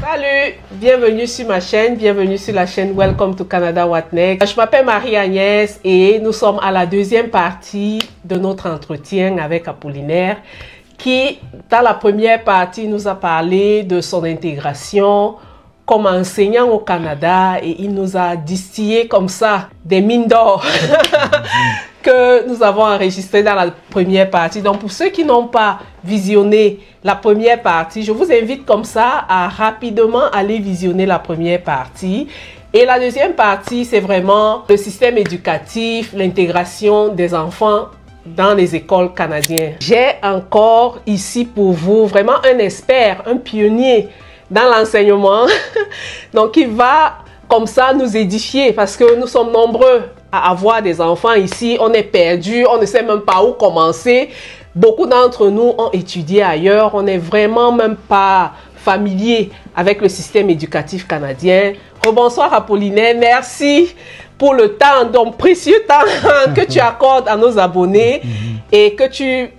Salut, bienvenue sur ma chaîne, bienvenue sur la chaîne Welcome to Canada Watneg. Je m'appelle Marie-Agnès et nous sommes à la deuxième partie de notre entretien avec Apollinaire qui, dans la première partie, nous a parlé de son intégration comme enseignant au Canada et il nous a distillé comme ça des mines d'or que nous avons enregistrées dans la première partie. Donc pour ceux qui n'ont pas visionné la première partie, je vous invite comme ça à rapidement aller visionner la première partie. Et la deuxième partie, c'est vraiment le système éducatif, l'intégration des enfants dans les écoles canadiennes. J'ai encore ici pour vous vraiment un expert, un pionnier dans l'enseignement, donc il va comme ça nous édifier parce que nous sommes nombreux à avoir des enfants ici, on est perdu, on ne sait même pas où commencer. Beaucoup d'entre nous ont étudié ailleurs, on n'est vraiment même pas familier avec le système éducatif canadien. Rebonsoir Apollinaire, merci pour le temps, donc précieux temps que tu accordes à nos abonnés et que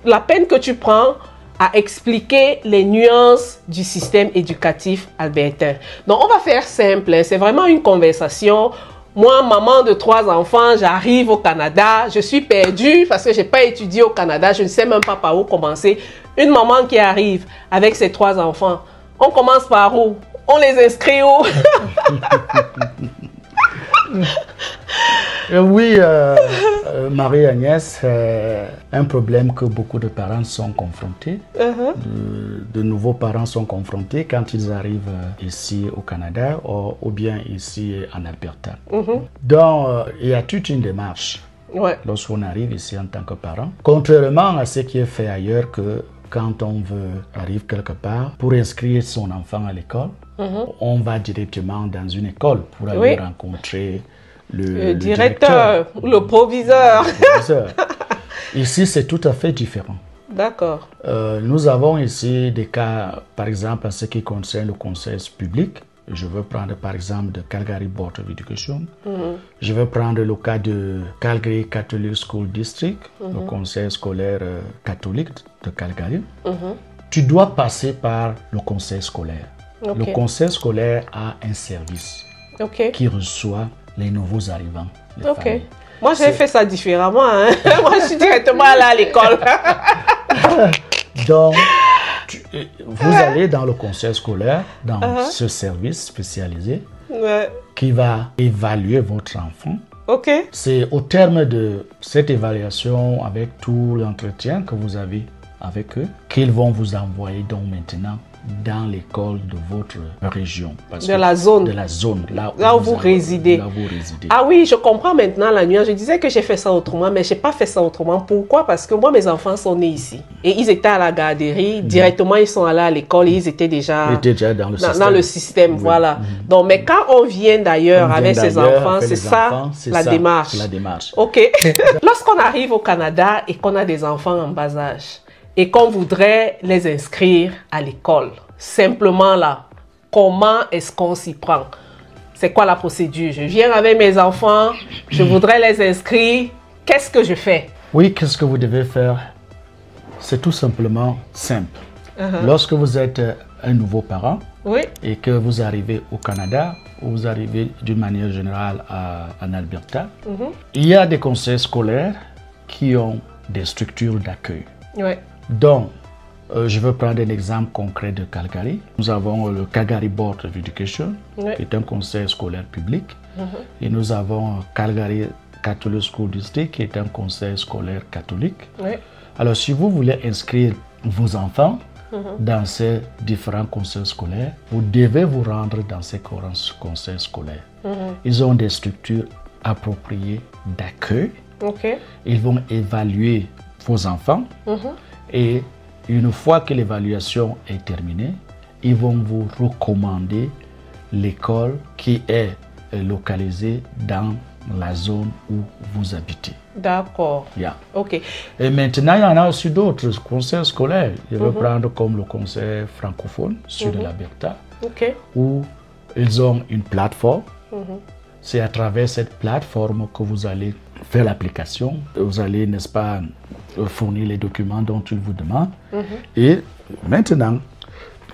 la peine que tu prends à expliquer les nuances du système éducatif albertain. Donc, on va faire simple, hein. C'est vraiment une conversation. Moi, maman de 3 enfants, j'arrive au Canada, je suis perdue parce que je n'ai pas étudié au Canada, je ne sais même pas par où commencer. Une maman qui arrive avec ses 3 enfants, on commence par où? On les inscrit où? Oui, Marie-Agnès, un problème que beaucoup de parents sont confrontés, de nouveaux parents sont confrontés quand ils arrivent ici au Canada ou bien ici en Alberta. Donc, il y a toute une démarche lorsqu'on arrive ici en tant que parent. Contrairement à ce qui est fait ailleurs, que quand on arrive quelque part pour inscrire son enfant à l'école, on va directement dans une école pour aller rencontrer le directeur ou le proviseur. Ici, c'est tout à fait différent. D'accord. Nous avons ici des cas, par exemple, en ce qui concerne le conseil public. Je veux prendre par exemple de Calgary Board of Education. Je veux prendre le cas de Calgary Catholic School District, le conseil scolaire catholique de Calgary. Tu dois passer par le conseil scolaire. Le conseil scolaire a un service qui reçoit les nouveaux arrivants. Moi, j'ai fait ça différemment. Hein. Moi, je suis directement allée à l'école. Donc, vous allez dans le conseil scolaire, dans ce service spécialisé qui va évaluer votre enfant. C'est au terme de cette évaluation, avec tout l'entretien que vous avez avec eux, qu'ils vont vous envoyer donc maintenant dans l'école de votre région. De la zone. Là où vous résidez. Ah oui, je comprends maintenant la nuance. Je disais que j'ai fait ça autrement, mais je n'ai pas fait ça autrement. Pourquoi? Parce que moi, mes enfants sont nés ici. Et ils étaient à la garderie. Directement, ils sont allés à l'école et ils étaient déjà dans le système. Voilà. Donc, mais quand on vient d'ailleurs avec ses enfants, c'est ça la démarche. Lorsqu'on arrive au Canada et qu'on a des enfants en bas âge, et qu'on voudrait les inscrire à l'école, simplement là, comment est-ce qu'on s'y prend? C'est quoi la procédure? Je viens avec mes enfants, je voudrais les inscrire, qu'est-ce que je fais? Oui, qu'est-ce que vous devez faire? C'est tout simplement simple. Lorsque vous êtes un nouveau parent et que vous arrivez au Canada, ou vous arrivez d'une manière générale en Alberta, il y a des conseils scolaires qui ont des structures d'accueil. Donc, je veux prendre un exemple concret de Calgary. Nous avons le Calgary Board of Education, qui est un conseil scolaire public. Et nous avons Calgary Catholic School District, qui est un conseil scolaire catholique. Alors, si vous voulez inscrire vos enfants dans ces différents conseils scolaires, vous devez vous rendre dans ces conseils scolaires. Ils ont des structures appropriées d'accueil. Ils vont évaluer vos enfants. Et une fois que l'évaluation est terminée, ils vont vous recommander l'école qui est localisée dans la zone où vous habitez. D'accord. Et maintenant, il y en a aussi d'autres conseils scolaires. Je vais prendre comme le conseil francophone sur l'Alberta, où ils ont une plateforme. C'est à travers cette plateforme que vous allez faire l'application. Vous allez, n'est-ce pas, fournir les documents dont ils vous demandent. Et maintenant,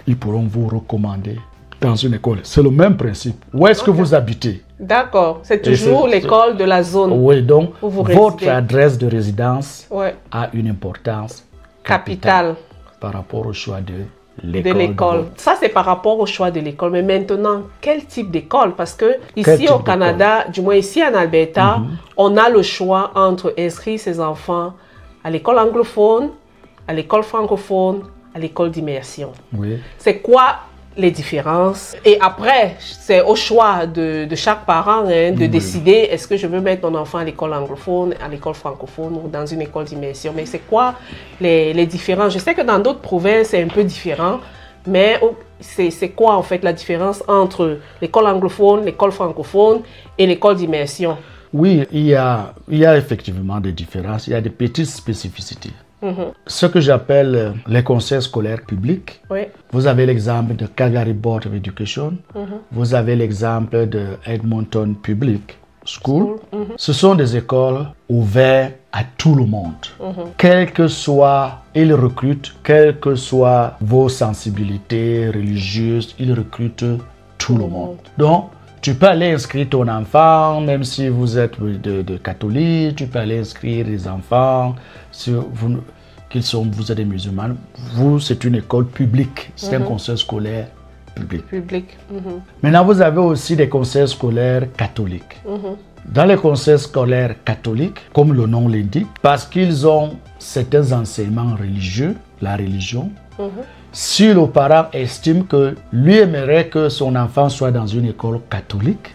ils pourront vous recommander dans une école. C'est le même principe. Où est-ce que vous habitez? D'accord. C'est toujours l'école de la zone. Oui, donc votre adresse de résidence a une importance capitale par rapport au choix de l'école. Ça, c'est par rapport au choix de l'école. Mais maintenant, quel type d'école? Parce que ici au Canada, du moins ici en Alberta, on a le choix entre inscrire ses enfants à l'école anglophone, à l'école francophone, à l'école d'immersion. Oui. C'est quoi les différences? Et après, c'est au choix de chaque parent de décider est-ce que je veux mettre mon enfant à l'école anglophone, à l'école francophone ou dans une école d'immersion. Mais c'est quoi les différences? Je sais que dans d'autres provinces, c'est un peu différent, mais c'est quoi en fait la différence entre l'école anglophone, l'école francophone et l'école d'immersion? Oui, il y a effectivement des différences, il y a des petites spécificités. Ce que j'appelle les conseils scolaires publics. Vous avez l'exemple de Calgary Board of Education. Vous avez l'exemple de Edmonton Public School. Ce sont des écoles ouvertes à tout le monde. Quel que soit, ils recrutent, quelles que soient vos sensibilités religieuses, ils recrutent tout le monde. Donc, tu peux aller inscrire ton enfant, même si vous êtes de catholique, tu peux aller inscrire les enfants, si vous êtes des musulmans. Vous, c'est une école publique, c'est un conseil scolaire public. Maintenant, vous avez aussi des conseils scolaires catholiques. Dans les conseils scolaires catholiques, comme le nom l'indique, parce qu'ils ont certains enseignements religieux, la religion, si le parent estime que lui aimerait que son enfant soit dans une école catholique,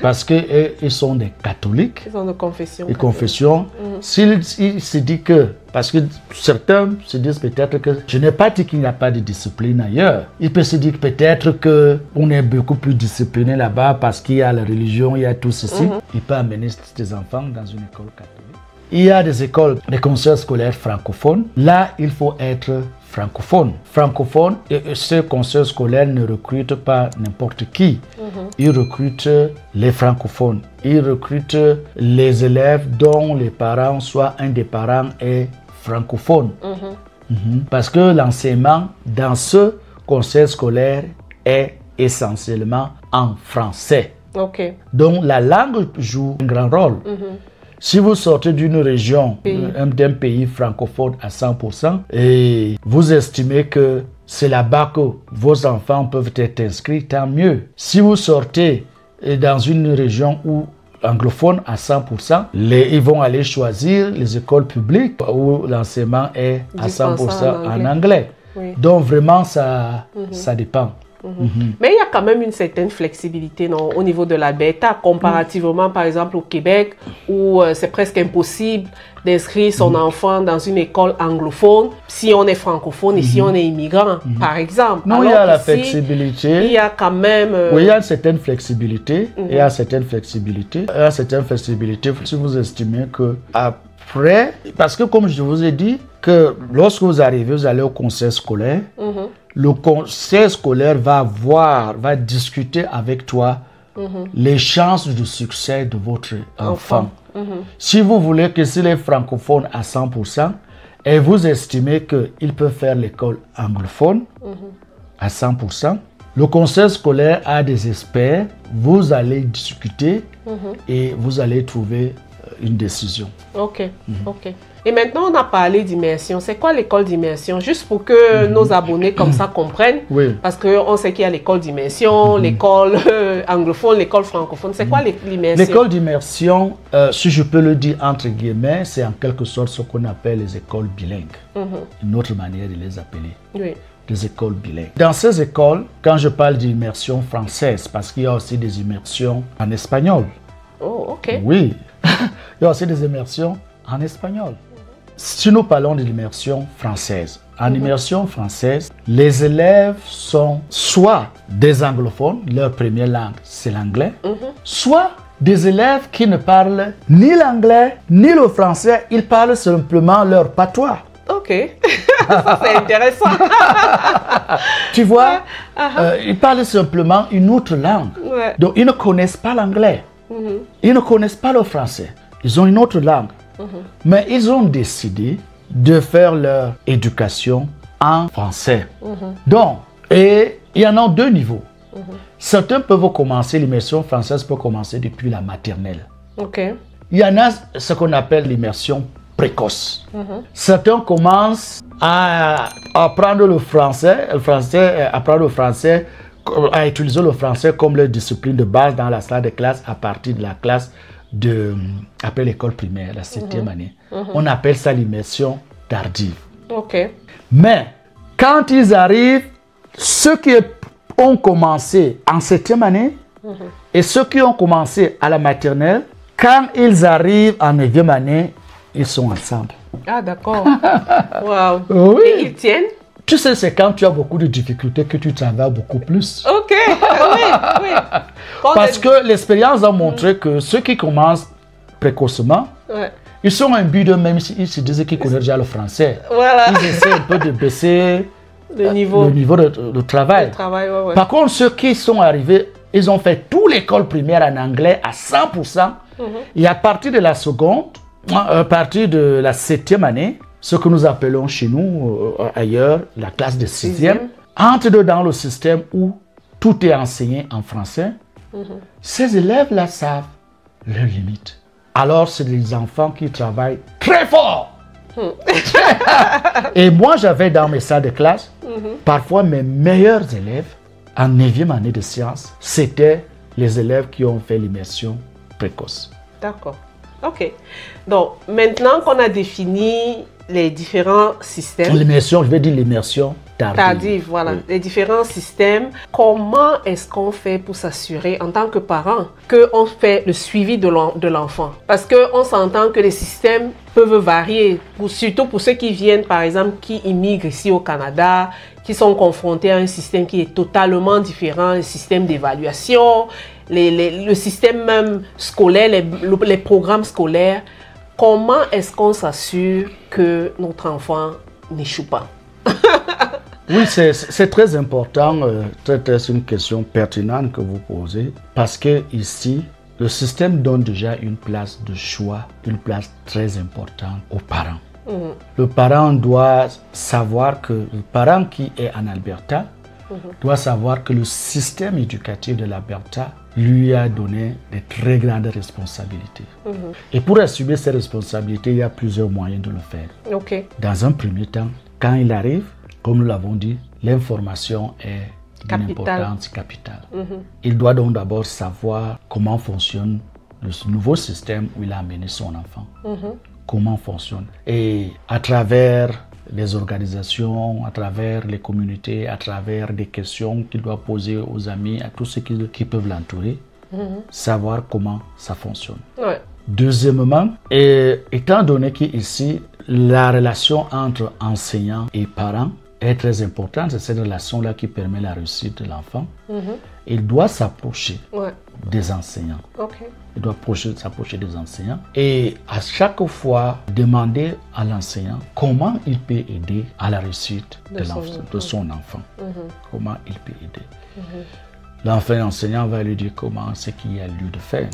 parce qu'ils sont des catholiques, ils ont de confession. S'il se dit que, parce que certains se disent peut-être que je n'ai pas dit qu'il n'y a pas de discipline ailleurs. Il peut se dire peut-être qu'on est beaucoup plus discipliné là-bas parce qu'il y a la religion, il y a tout ceci. Il peut amener ses enfants dans une école catholique. Il y a des écoles, des conseils scolaires francophones. Là, il faut être francophone. Francophone, et ce conseil scolaire ne recrute pas n'importe qui. Il recrute les francophones. Il recrute les élèves dont les parents, soit un des parents est francophone. Parce que l'enseignement dans ce conseil scolaire est essentiellement en français. Donc la langue joue un grand rôle. Si vous sortez d'une région, d'un pays francophone à 100%, et vous estimez que c'est là-bas que vos enfants peuvent être inscrits, tant mieux. Si vous sortez dans une région où anglophone à 100%, ils vont aller choisir les écoles publiques où l'enseignement est à 100% en anglais. Donc vraiment, ça dépend. Mais il y a quand même une certaine flexibilité au niveau de l'Alberta, comparativement par exemple au Québec, où c'est presque impossible d'inscrire son enfant dans une école anglophone si on est francophone et si on est immigrant, par exemple. Non, il y a la flexibilité. Il y a quand même... Oui, il y a une certaine flexibilité. Il y a une certaine flexibilité. Il y a une certaine flexibilité si vous estimez que après, parce que comme je vous ai dit, que lorsque vous arrivez, vous allez au conseil scolaire, le conseil scolaire va discuter avec toi les chances de succès de votre enfant. Si vous voulez que s'il est francophone à 100% et vous estimez qu'il peut faire l'école anglophone à 100%, le conseil scolaire a des experts, vous allez discuter et vous allez trouver une décision. Ok. Et maintenant, on a parlé d'immersion. C'est quoi l'école d'immersion? Juste pour que nos abonnés comme ça comprennent. Parce qu'on sait qu'il y a l'école d'immersion, l'école anglophone, l'école francophone. C'est quoi l'immersion? L'école d'immersion, si je peux le dire entre guillemets, c'est en quelque sorte ce qu'on appelle les écoles bilingues. Une autre manière de les appeler. Des écoles bilingues. Dans ces écoles, quand je parle d'immersion française, parce qu'il y a aussi des immersions en espagnol. Oh, ok. Oui, il y a aussi des immersions en espagnol. Si nous parlons de l'immersion française, en immersion française, les élèves sont soit des anglophones, leur première langue c'est l'anglais, soit des élèves qui ne parlent ni l'anglais ni le français, ils parlent simplement leur patois. Ok, ça c'est intéressant. Tu vois, ils parlent simplement une autre langue. Donc ils ne connaissent pas l'anglais, ils ne connaissent pas le français, ils ont une autre langue. Mais ils ont décidé de faire leur éducation en français. Donc, et il y en a deux niveaux. Certains peuvent commencer, l'immersion française peut commencer depuis la maternelle. Ok. Il y en a ce qu'on appelle l'immersion précoce. Certains commencent à apprendre le français, à utiliser le français comme leur discipline de base dans la salle de classe à partir de la classe après l'école primaire, la 7e année. On appelle ça l'immersion tardive. Ok. Mais quand ils arrivent, ceux qui ont commencé en 7e année et ceux qui ont commencé à la maternelle, quand ils arrivent en 9e année, ils sont ensemble. Ah, d'accord. Wow. Oui. Et ils tiennent? Tu sais, c'est quand tu as beaucoup de difficultés que tu travailles beaucoup plus. Ok, oui. Parce que l'expérience a montré que ceux qui commencent précocement, ils sont imbus d'eux-mêmes, ils se disent qu'ils connaissent déjà le français. Voilà. Ils essaient un peu de baisser le niveau de travail. Par contre, ceux qui sont arrivés, ils ont fait toute l'école primaire en anglais à 100%. Et à partir de la seconde, à partir de la 7e année, ce que nous appelons chez nous, ailleurs, la classe de 6e, entre dans le système où tout est enseigné en français. Ces élèves-là savent leurs limites. Alors, c'est des enfants qui travaillent très fort. Et moi, j'avais dans mes salles de classe, parfois mes meilleurs élèves, en 9e année de sciences, c'était les élèves qui ont fait l'immersion précoce. D'accord. Ok. Donc, maintenant qu'on a défini les différents systèmes... L'immersion, je vais dire l'immersion tardive. Tardive, voilà. Oui. Les différents systèmes. Comment est-ce qu'on fait pour s'assurer, en tant que parent, qu'on fait le suivi de l'enfant? Parce qu'on s'entend que les systèmes peuvent varier, surtout pour ceux qui viennent, par exemple, qui immigrent ici au Canada, qui sont confrontés à un système qui est totalement différent, le système d'évaluation, le système même scolaire, les programmes scolaires. Comment est-ce qu'on s'assure que notre enfant n'échoue pas? Oui, c'est très important. C'est une question pertinente que vous posez. Parce que ici, le système donne déjà une place de choix, une place très importante aux parents. Le parent doit savoir que le parent qui est en Alberta doit savoir que le système éducatif de l'Alberta lui a donné de très grandes responsabilités. Et pour assumer ces responsabilités, il y a plusieurs moyens de le faire. Okay. Dans un premier temps, quand il arrive, comme nous l'avons dit, l'information est d'une importance capitale. Il doit donc d'abord savoir comment fonctionne le nouveau système où il a amené son enfant. Comment fonctionne. Et à travers les organisations, à travers les communautés, à travers des questions qu'il doit poser aux amis, à tous ceux qui peuvent l'entourer, savoir comment ça fonctionne. Ouais. Deuxièmement, étant donné qu'ici, la relation entre enseignants et parents est très importante, c'est cette relation-là qui permet la réussite de l'enfant. Il doit s'approcher des enseignants. Okay. Il doit s'approcher des enseignants et à chaque fois demander à l'enseignant comment il peut aider à la réussite de son enfant. Comment il peut aider. L'enseignant va lui dire comment ce qu'il y a lieu de faire.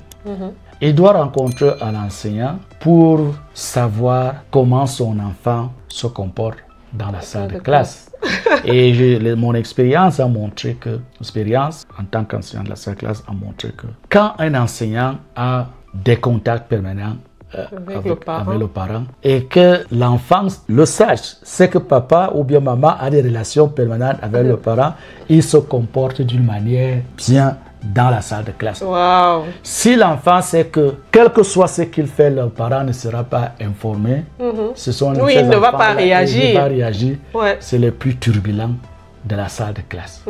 Il doit rencontrer un enseignant pour savoir comment son enfant se comporte dans la salle de classe. Et mon expérience a montré que, en tant qu'enseignant de la salle de classe, a montré que quand un enseignant a des contacts permanents avec le parent et que l'enfant le sache, c'est que papa ou bien maman a des relations permanentes avec le parent, il se comporte d'une manière bien dans la salle de classe. Wow. Si l'enfant sait que, quel que soit ce qu'il fait, le parent ne sera pas informé, il ne va pas réagir. C'est le plus turbulent de la salle de classe.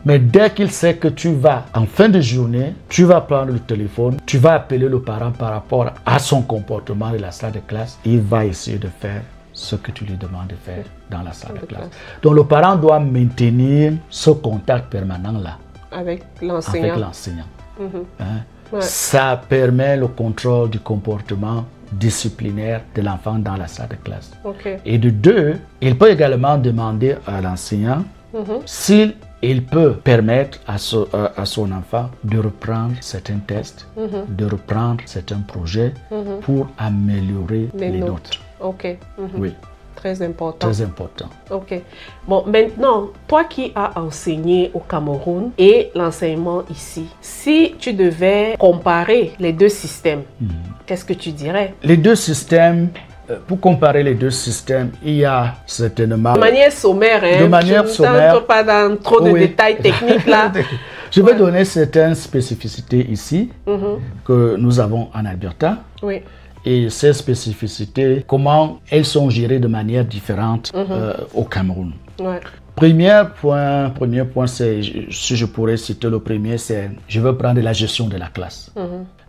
Mais dès qu'il sait que tu vas, en fin de journée, tu vas prendre le téléphone, tu vas appeler le parent par rapport à son comportement de la salle de classe, il va essayer de faire ce que tu lui demandes de faire dans la salle de classe. Donc le parent doit maintenir ce contact permanent-là. Avec l'enseignant. Ça permet le contrôle du comportement disciplinaire de l'enfant dans la salle de classe. Et de deux, il peut également demander à l'enseignant s'il peut permettre à son enfant de reprendre certains tests, de reprendre certains projets pour améliorer les notes. Oui. Très important. Très important. Ok. Bon, maintenant, toi qui as enseigné au Cameroun et l'enseignement ici, si tu devais comparer les deux systèmes, qu'est-ce que tu dirais? Les deux systèmes, pour comparer les deux systèmes, il y a certainement... De manière sommaire, hein, de manière sommaire. Je ne pas dans trop de détails techniques là. Je vais donner certaines spécificités ici que nous avons en Alberta. Oui. Et ces spécificités, comment elles sont gérées de manière différente au Cameroun. Ouais. Premier point, c'est, si je pourrais citer le premier, c'est, je veux prendre la gestion de la classe.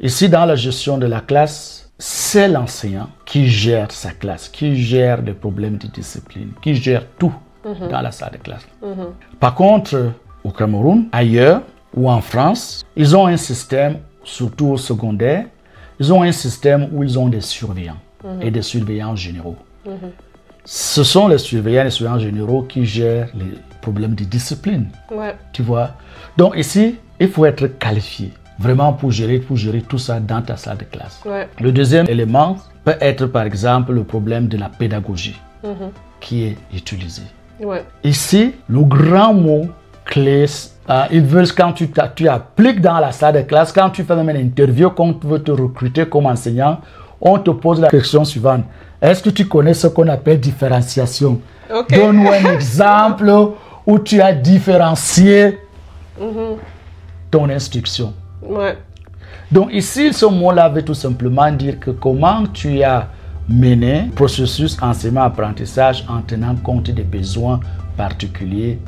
Ici, dans la gestion de la classe, c'est l'enseignant qui gère sa classe, qui gère les problèmes de discipline, qui gère tout dans la salle de classe. Par contre, au Cameroun, ailleurs ou en France, ils ont un système, surtout au secondaire, ils ont un système où ils ont des surveillants et des surveillants généraux. Ce sont les surveillants généraux qui gèrent les problèmes de discipline. Ouais. Tu vois? Donc ici, il faut être qualifié vraiment pour gérer tout ça dans ta salle de classe. Ouais. Le deuxième élément peut être par exemple le problème de la pédagogie qui est utilisé. Ouais. Ici, le grand mot clé, ils veulent quand tu appliques dans la salle de classe, quand tu fais même une interview, quand on veut te recruter comme enseignant, on te pose la question suivante. Est-ce que tu connais ce qu'on appelle différenciation? Okay. Donne-nous un exemple où tu as différencié ton instruction. Ouais. Donc ici, ce mot-là veut tout simplement dire que comment tu as mené le processus enseignement-apprentissage en tenant compte des besoins particuliers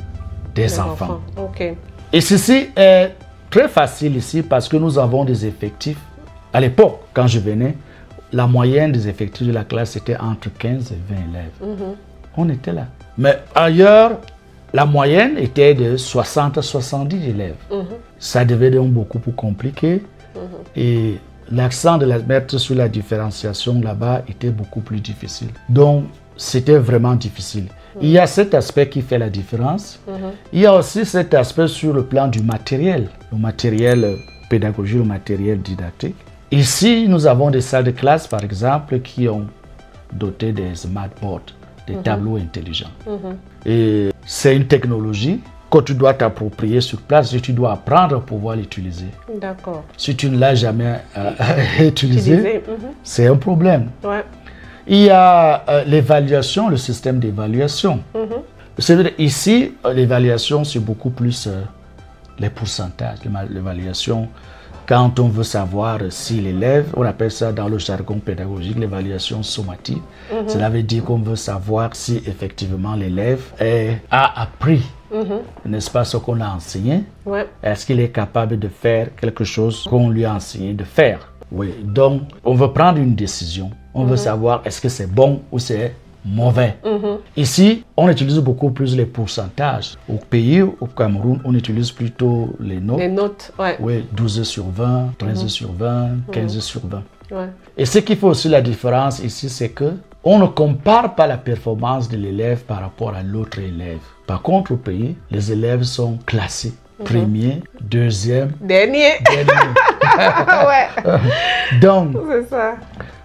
des enfants. Okay. Et ceci est très facile ici parce que nous avons des effectifs. À l'époque, quand je venais, la moyenne des effectifs de la classe était entre 15 et 20 élèves. On était là. Mais ailleurs, la moyenne était de 60 à 70 élèves. Ça devait donc beaucoup plus compliqué. Et l'accent de la mettre sur la différenciation là-bas était beaucoup plus difficile. Donc, c'était vraiment difficile. Il y a cet aspect qui fait la différence. Il y a aussi cet aspect sur le plan du matériel. Le matériel pédagogique, le matériel didactique. Ici, nous avons des salles de classe, par exemple, qui ont doté des smartboards, des tableaux intelligents. Et c'est une technologie que tu dois t'approprier sur place et tu dois apprendre à pouvoir l'utiliser. D'accord. Si tu ne l'as jamais utilisé, c'est un problème. Ouais. Il y a l'évaluation, le système d'évaluation. C'est-à-dire ici, l'évaluation, c'est beaucoup plus les pourcentages. L'évaluation, quand on veut savoir si l'élève, on appelle ça dans le jargon pédagogique, l'évaluation sommative. Cela veut dire qu'on veut savoir si effectivement l'élève a appris, n'est-ce pas, ce qu'on a enseigné. Ouais. Est-ce qu'il est capable de faire quelque chose qu'on lui a enseigné de faire. Oui, donc on veut prendre une décision. On veut savoir est-ce que c'est bon ou c'est mauvais. Ici, on utilise beaucoup plus les pourcentages. Au pays, au Cameroun, on utilise plutôt les notes. Les notes, ouais. Oui, 12 sur 20, 13 sur 20, 15 sur 20. Ouais. Et ce qui fait aussi la différence ici, c'est que on ne compare pas la performance de l'élève par rapport à l'autre élève. Par contre, au pays, les élèves sont classés. Premier, deuxième, dernier. Ouais. Donc, c'est ça.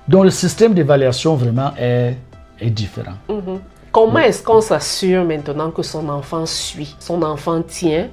Donc, le système d'évaluation vraiment est différent. Comment est-ce qu'on s'assure maintenant que son enfant suit, son enfant tient,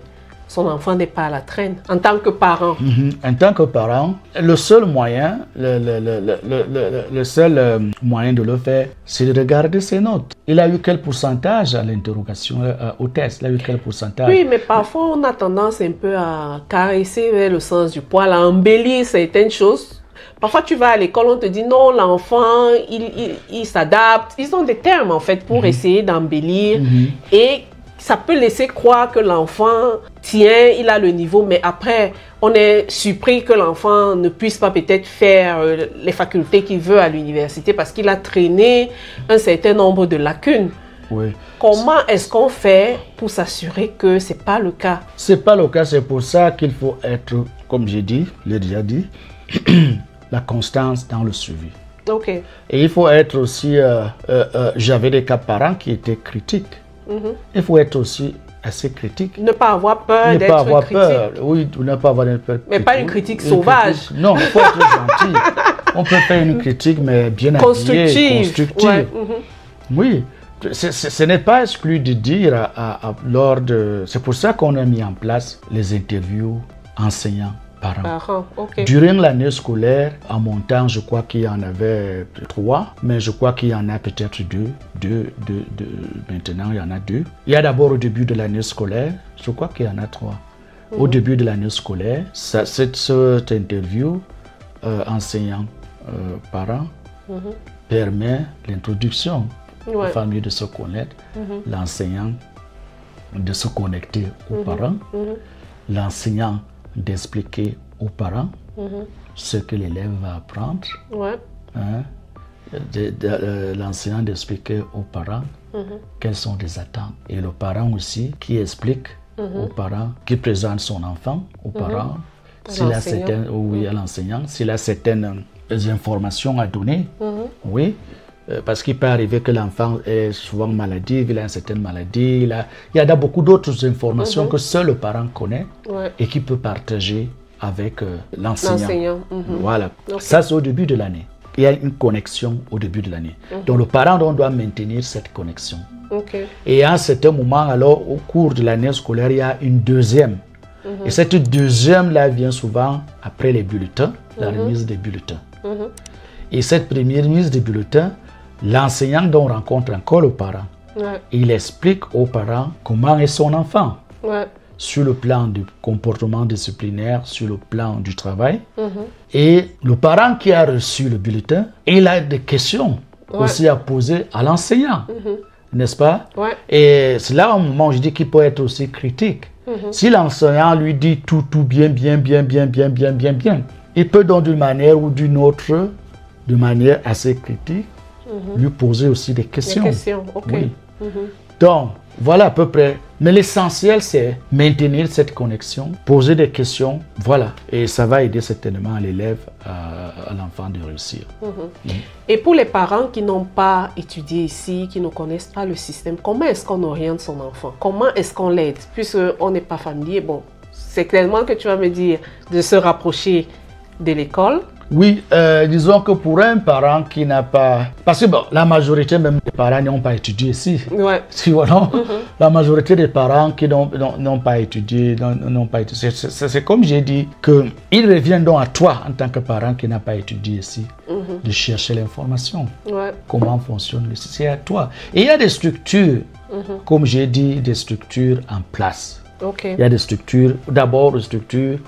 son enfant n'est pas à la traîne en tant que parent? En tant que parent, le seul moyen, le seul moyen de le faire, c'est de regarder ses notes. Il a eu quel pourcentage à l'interrogation, au test? Il a eu quel pourcentage? Oui, mais parfois on a tendance un peu à caresser vers le sens du poil, à embellir certaines choses. Parfois tu vas à l'école, on te dit non, l'enfant, il s'adapte. Ils ont des termes en fait pour essayer d'embellir et ça peut laisser croire que l'enfant tient, il a le niveau, mais après, on est surpris que l'enfant ne puisse pas peut-être faire les facultés qu'il veut à l'université parce qu'il a traîné un certain nombre de lacunes. Oui. Comment est-ce qu'on fait pour s'assurer que ce n'est pas le cas? Ce n'est pas le cas, c'est pour ça qu'il faut être, comme j'ai déjà dit, la constance dans le suivi. Okay. Et il faut être aussi, j'avais des cas parents qui étaient critiques. Il faut être aussi assez critique. Ne pas avoir peur d'être critique. Peur. Oui, ne pas avoir peur. Mais pas une critique sauvage. Non, il faut être gentil. On peut faire une critique, mais bien habillée, constructive. Ouais. Oui, ce n'est pas exclu de dire c'est pour ça qu'on a mis en place les interviews enseignants. Parents. Okay. Durant l'année scolaire, en montant, je crois qu'il y en avait 3, mais je crois qu'il y en a peut-être 2. Maintenant, il y en a 2. Il y a d'abord au début de l'année scolaire, je crois qu'il y en a 3. Au début de l'année scolaire, cette interview enseignant-parents permet l'introduction aux familles de se connaître, l'enseignant de se connecter aux parents, l'enseignant d'expliquer aux parents ce que l'élève va apprendre, l'enseignant d'expliquer aux parents quelles sont les attentes, et le parent aussi qui explique aux parents, qui présente son enfant aux parents, s'il a certaines, à l'enseignant, s'il a certaines informations à donner, parce qu'il peut arriver que l'enfant est souvent maladive, il a une certaine maladie, il y a beaucoup d'autres informations que seul le parent connaît et qui peut partager avec l'enseignant. Voilà, ça c'est au début de l'année. Il y a une connexion au début de l'année. Donc le parent doit maintenir cette connexion. Et à un certain moment, alors au cours de l'année scolaire, il y a une deuxième. Et cette deuxième-là vient souvent après les bulletins, la remise des bulletins. Et cette première remise des bulletins, l'enseignant donc rencontre encore le parent. Il explique aux parents comment est son enfant. Sur le plan du comportement disciplinaire, sur le plan du travail. Et le parent qui a reçu le bulletin, il a des questions aussi à poser à l'enseignant. N'est-ce pas? Et c'est là au moment où je dis qu'il peut être aussi critique. Si l'enseignant lui dit tout bien, il peut donc d'une manière ou d'une autre, de manière assez critique, lui poser aussi des questions. Donc, voilà à peu près. Mais l'essentiel, c'est maintenir cette connexion, poser des questions, voilà. Et ça va aider certainement l'élève, à l'enfant de réussir. Et pour les parents qui n'ont pas étudié ici, qui ne connaissent pas le système, comment est-ce qu'on oriente son enfant? Comment est-ce qu'on l'aide? Puisqu'on n'est pas familier, bon, c'est clairement que tu vas me dire de se rapprocher de l'école. Oui, disons que pour un parent qui n'a pas... Parce que bon, la majorité même des parents n'ont pas étudié ici. Tu vois, non? La majorité des parents qui n'ont pas étudié, c'est comme j'ai dit, qu'il revient donc à toi, en tant que parent qui n'a pas étudié ici, de chercher l'information. Comment fonctionne le système. C'est à toi. Et il y a des structures, comme j'ai dit, des structures en place. Il y a des structures, d'abord des structures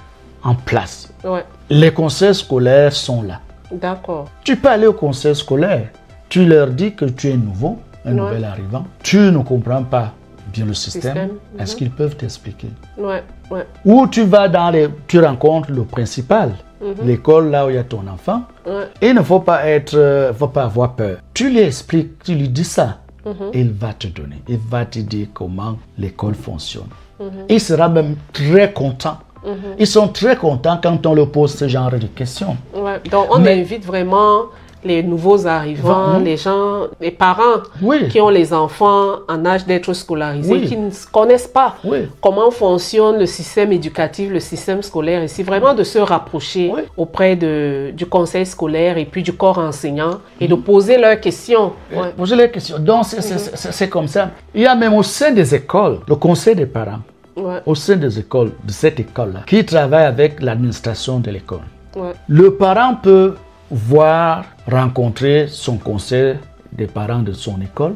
en place. Les conseils scolaires sont là. D'accord. Tu peux aller au conseil scolaire. Tu leur dis que tu es nouveau, un nouvel arrivant. Tu ne comprends pas bien le système. Est-ce qu'ils peuvent t'expliquer? Ou tu vas tu rencontres le principal, l'école là où il y a ton enfant. Et il ne faut pas avoir peur. Tu lui expliques, tu lui dis ça. Il va te donner. Il va te dire comment l'école fonctionne. Il sera même très content. Ils sont très contents quand on leur pose ce genre de questions. Donc on invite vraiment les nouveaux arrivants, les parents qui ont les enfants en âge d'être scolarisés, qui ne connaissent pas comment fonctionne le système éducatif, le système scolaire ici, vraiment de se rapprocher auprès du conseil scolaire et puis du corps enseignant et de poser leurs questions. Poser leurs questions. Donc c'est comme ça. Il y a même au sein des écoles, le conseil des parents. Au sein des écoles, de cette école-là, qui travaille avec l'administration de l'école. Le parent peut rencontrer son conseil des parents de son école,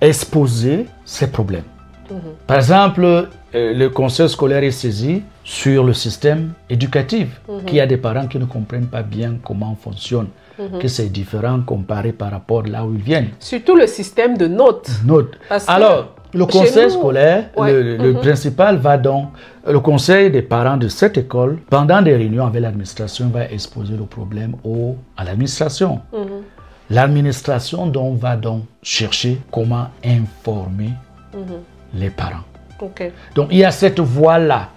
exposer ses problèmes. Par exemple, le conseil scolaire est saisi sur le système éducatif, qu'il y a des parents qui ne comprennent pas bien comment on fonctionne, que c'est différent comparé par rapport là où ils viennent. Surtout le système de notes. Alors, le conseil scolaire, le principal va donc, le conseil des parents de cette école, pendant des réunions avec l'administration, va exposer le problème à l'administration. L'administration va donc chercher comment informer les parents. Donc il y a cette voie-là.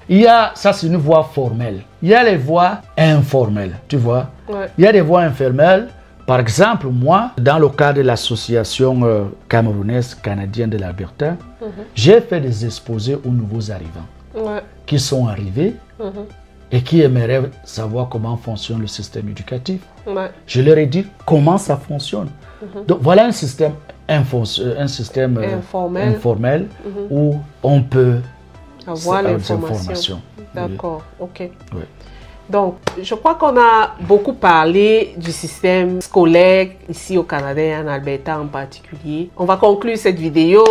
Ça c'est une voie formelle. Il y a les voies informelles, tu vois. Il y a des voies informelles. Par exemple, moi, dans le cadre de l'association camerounaise canadienne de l'Alberta, j'ai fait des exposés aux nouveaux arrivants qui sont arrivés et qui aimeraient savoir comment fonctionne le système éducatif. Je leur ai dit comment ça fonctionne. Donc voilà un système un système informel où on peut avoir l'information. D'accord, oui. ok. Oui. Donc, je crois qu'on a beaucoup parlé du système scolaire ici au Canada et en Alberta en particulier. On va conclure cette vidéo.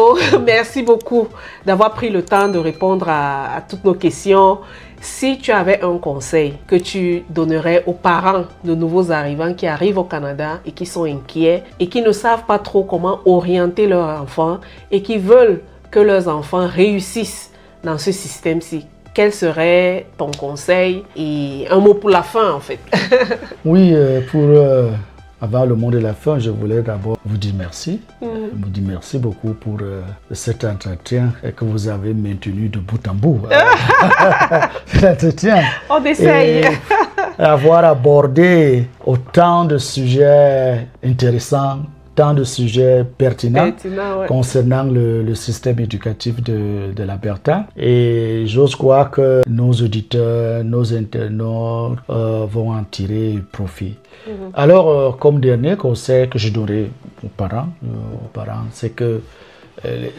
Merci beaucoup d'avoir pris le temps de répondre à toutes nos questions. Si tu avais un conseil que tu donnerais aux parents de nouveaux arrivants qui arrivent au Canada et qui sont inquiets et qui ne savent pas trop comment orienter leurs enfants et qui veulent que leurs enfants réussissent dans ce système-ci, quel serait ton conseil et un mot pour la fin en fait? Oui, avant le mot de la fin, je voulais d'abord vous dire merci. Vous dire merci beaucoup pour cet entretien que vous avez maintenu de bout en bout. L'entretien. On essaye. Avoir abordé autant de sujets intéressants, tant de sujets pertinents ouais. concernant le système éducatif de l'Alberta. Et j'ose croire que nos auditeurs, nos internautes vont en tirer profit. Alors, comme dernier conseil que je donnerai aux parents, c'est que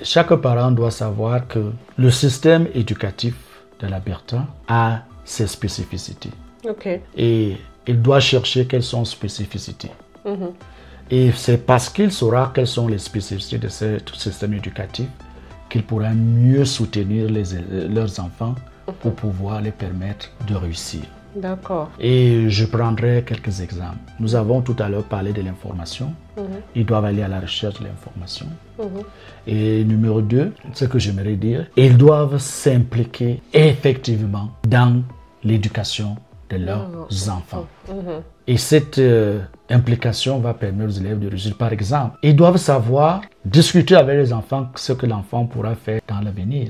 chaque parent doit savoir que le système éducatif de l'Alberta a ses spécificités. Okay. Et il doit chercher quelles sont ses spécificités. Et c'est parce qu'il saura quelles sont les spécificités de ce système éducatif qu'il pourra mieux soutenir leurs enfants pour pouvoir les permettre de réussir. D'accord. Et je prendrai quelques exemples. Nous avons tout à l'heure parlé de l'information. Ils doivent aller à la recherche de l'information. Et numéro 2, ce que j'aimerais dire, ils doivent s'impliquer effectivement dans l'éducation de leurs enfants. Et cette implication va permettre aux élèves de réussir. Par exemple, ils doivent savoir discuter avec les enfants ce que l'enfant pourra faire dans l'avenir.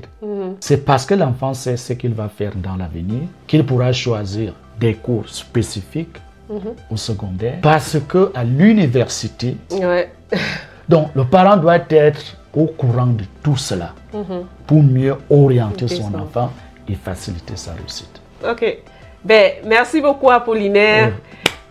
C'est parce que l'enfant sait ce qu'il va faire dans l'avenir qu'il pourra choisir des cours spécifiques au secondaire. Parce qu'à l'université, donc le parent doit être au courant de tout cela pour mieux orienter son enfant et faciliter sa réussite. Ok. Ben, merci beaucoup Apollinaire.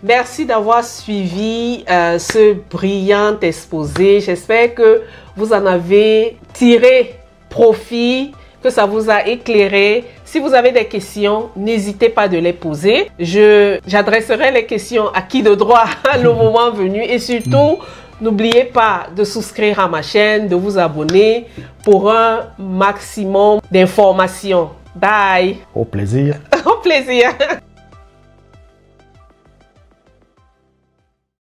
Merci d'avoir suivi ce brillant exposé. J'espère que vous en avez tiré profit, que ça vous a éclairé. Si vous avez des questions, n'hésitez pas de les poser. J'adresserai les questions à qui de droit le moment venu. Et surtout, n'oubliez pas de souscrire à ma chaîne, de vous abonner pour un maximum d'informations. Bye. Au plaisir. Au plaisir.